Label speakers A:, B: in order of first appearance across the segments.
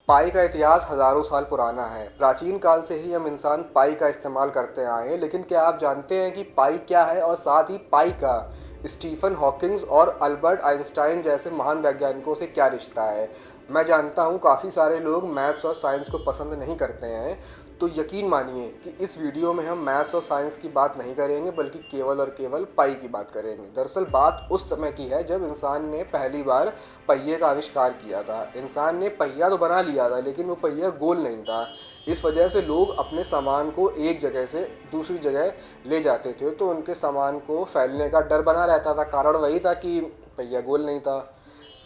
A: पाई का इतिहास हजारों साल पुराना है। प्राचीन काल से ही हम इंसान पाई का इस्तेमाल करते आए हैं। लेकिन क्या आप जानते हैं कि पाई क्या है और साथ ही पाई का स्टीफन हॉकिंग्स और अल्बर्ट आइंस्टाइन जैसे महान वैज्ञानिकों से क्या रिश्ता है। मैं जानता हूँ काफ़ी सारे लोग मैथ्स और साइंस को पसंद नहीं करते हैं, तो यकीन मानिए कि इस वीडियो में हम मैथ्स और साइंस की बात नहीं करेंगे बल्कि केवल और केवल पाई की बात करेंगे। दरअसल बात उस समय की है जब इंसान ने पहली बार पहिए का आविष्कार किया था। इंसान ने पहिया तो बना लिया था लेकिन वो पहिया गोल नहीं था। इस वजह से लोग अपने सामान को एक जगह से दूसरी जगह ले जाते थे तो उनके सामान को फैलने का डर बना रहता था। कारण वही था कि पहिया गोल नहीं था।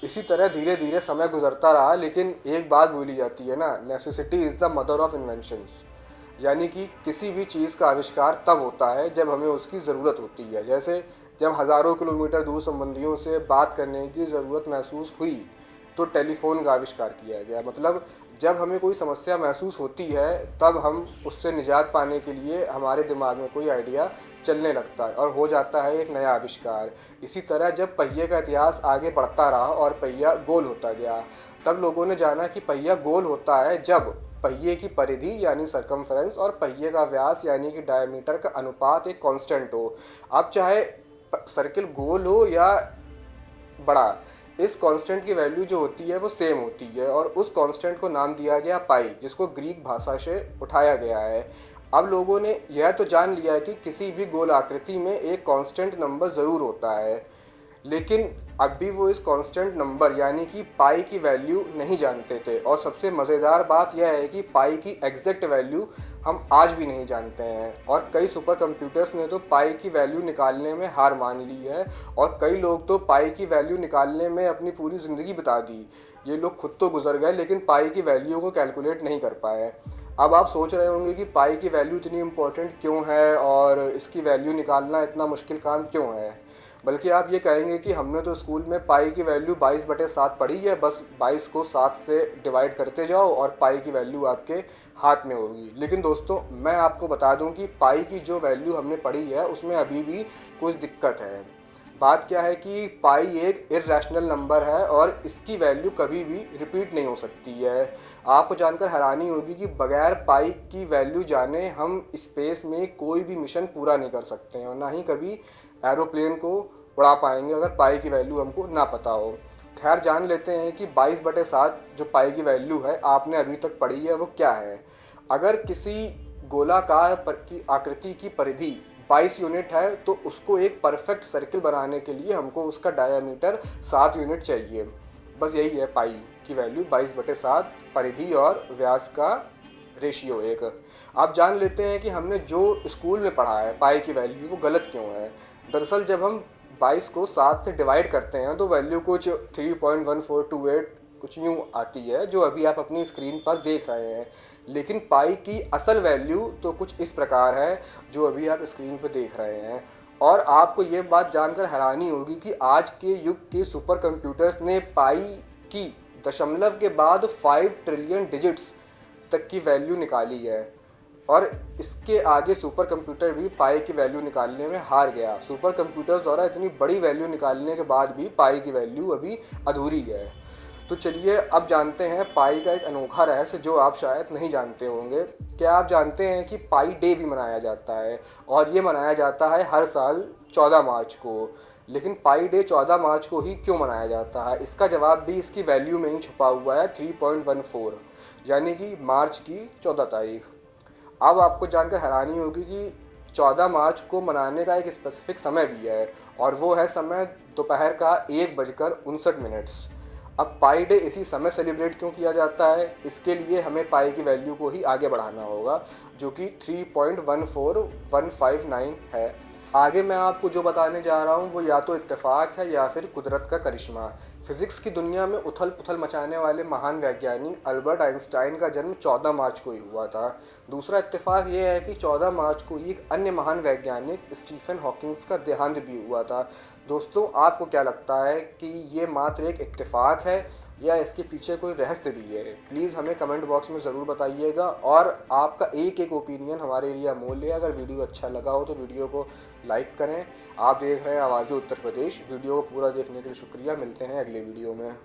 A: इसी तरह धीरे धीरे समय गुजरता रहा, लेकिन एक बात भूली जाती है ना, necessity is the mother of inventions. यानी कि किसी भी चीज़ का आविष्कार तब होता है जब हमें उसकी ज़रूरत होती है। जैसे जब हज़ारों किलोमीटर दूर संबंधियों से बात करने की ज़रूरत महसूस हुई तो टेलीफोन का आविष्कार किया गया। मतलब जब हमें कोई समस्या महसूस होती है तब हम उससे निजात पाने के लिए हमारे दिमाग में कोई आइडिया चलने लगता है और हो जाता है एक नया आविष्कार। इसी तरह जब पहिए का इतिहास आगे बढ़ता रहा और पहिया गोल होता गया, तब लोगों ने जाना कि पहिया गोल होता है जब पहिए की परिधि यानी सरकमफ्रेंस और पहिए का व्यास यानी कि डायमीटर का अनुपात एक कांस्टेंट हो। अब चाहे सर्किल गोल हो या बड़ा, इस कांस्टेंट की वैल्यू जो होती है वो सेम होती है और उस कांस्टेंट को नाम दिया गया पाई, जिसको ग्रीक भाषा से उठाया गया है। अब लोगों ने यह तो जान लिया है कि किसी भी गोल आकृति में एक कांस्टेंट नंबर ज़रूर होता है, लेकिन अब भी वो इस कांस्टेंट नंबर यानी कि पाई की वैल्यू नहीं जानते थे। और सबसे मज़ेदार बात यह है कि पाई की एग्जैक्ट वैल्यू हम आज भी नहीं जानते हैं और कई सुपर कंप्यूटर्स ने तो पाई की वैल्यू निकालने में हार मान ली है और कई लोग तो पाई की वैल्यू निकालने में अपनी पूरी ज़िंदगी बिता दी। ये लोग खुद तो गुजर गए लेकिन पाई की वैल्यू को कैलकुलेट नहीं कर पाए। अब आप सोच रहे होंगे कि पाई की वैल्यू इतनी इम्पोर्टेंट क्यों है और इसकी वैल्यू निकालना इतना मुश्किल काम क्यों है। बल्कि आप ये कहेंगे कि हमने तो स्कूल में पाई की वैल्यू 22/7 पढ़ी है, बस 22 को 7 से डिवाइड करते जाओ और पाई की वैल्यू आपके हाथ में होगी। लेकिन दोस्तों, मैं आपको बता दूं कि पाई की जो वैल्यू हमने पढ़ी है उसमें अभी भी कुछ दिक्कत है। बात क्या है कि पाई एक इर्रेशनल नंबर है और इसकी वैल्यू कभी भी रिपीट नहीं हो सकती है। आपको जानकर हैरानी होगी कि बगैर पाई की वैल्यू जाने हम स्पेस में कोई भी मिशन पूरा नहीं कर सकते हैं और ना ही कभी एरोप्लेन को उड़ा पाएंगे अगर पाई की वैल्यू हमको ना पता हो। खैर, जान लेते हैं कि 22/7 जो पाई की वैल्यू है आपने अभी तक पढ़ी है वो क्या है। अगर किसी गोलाकार की आकृति की परिधि 22 यूनिट है तो उसको एक परफेक्ट सर्किल बनाने के लिए हमको उसका डायामीटर 7 यूनिट चाहिए। बस यही है पाई की वैल्यू, 22/7 परिधि और व्यास का रेशियो 1। आप जान लेते हैं कि हमने जो स्कूल में पढ़ा है पाई की वैल्यू वो गलत क्यों है। दरअसल जब हम 22 को 7 से डिवाइड करते हैं तो वैल्यू कुछ 3.1428 कुछ यूँ आती है जो अभी आप अपनी स्क्रीन पर देख रहे हैं। लेकिन पाई की असल वैल्यू तो कुछ इस प्रकार है जो अभी आप स्क्रीन पर देख रहे हैं। और आपको ये बात जानकर हैरानी होगी कि आज के युग के सुपर कंप्यूटर्स ने पाई की दशमलव के बाद 5 ट्रिलियन डिजिट्स तक की वैल्यू निकाली है और इसके आगे सुपर कंप्यूटर भी पाई की वैल्यू निकालने में हार गया। सुपर कंप्यूटर्स द्वारा इतनी बड़ी वैल्यू निकालने के बाद भी पाई की वैल्यू अभी अधूरी है। तो चलिए अब जानते हैं पाई का एक अनोखा रहस्य जो आप शायद नहीं जानते होंगे। क्या आप जानते हैं कि पाई डे भी मनाया जाता है और ये मनाया जाता है हर साल 14 मार्च को। लेकिन पाई डे 14 मार्च को ही क्यों मनाया जाता है, इसका जवाब भी इसकी वैल्यू में ही छुपा हुआ है, 3.14 यानी कि मार्च की 14 तारीख। अब आपको जानकर हैरानी होगी कि 14 मार्च को मनाने का एक स्पेसिफिक समय भी है और वो है समय दोपहर का 1:59। अब पाई डे इसी समय सेलिब्रेट क्यों किया जाता है, इसके लिए हमें पाई की वैल्यू को ही आगे बढ़ाना होगा जो कि 3.14159 है। आगे मैं आपको जो बताने जा रहा हूँ वो या तो इत्तेफाक है या फिर कुदरत का करिश्मा। फिज़िक्स की दुनिया में उथल पुथल मचाने वाले महान वैज्ञानिक अल्बर्ट आइंस्टाइन का जन्म 14 मार्च को ही हुआ था। दूसरा इत्तेफाक ये है कि 14 मार्च को ही एक अन्य महान वैज्ञानिक स्टीफन हॉकिंग्स का देहांत भी हुआ था। दोस्तों, आपको क्या लगता है कि ये मात्र एक इत्तेफाक है या इसके पीछे कोई रहस्य भी है? प्लीज़ हमें कमेंट बॉक्स में ज़रूर बताइएगा और आपका एक एक ओपिनियन हमारे लिए अमूल्य है। अगर वीडियो अच्छा लगा हो तो वीडियो को लाइक करें। आप देख रहे हैं आवाज़ उत्तर प्रदेश। वीडियो को पूरा देखने के लिए शुक्रिया। मिलते हैं अगले वीडियो में।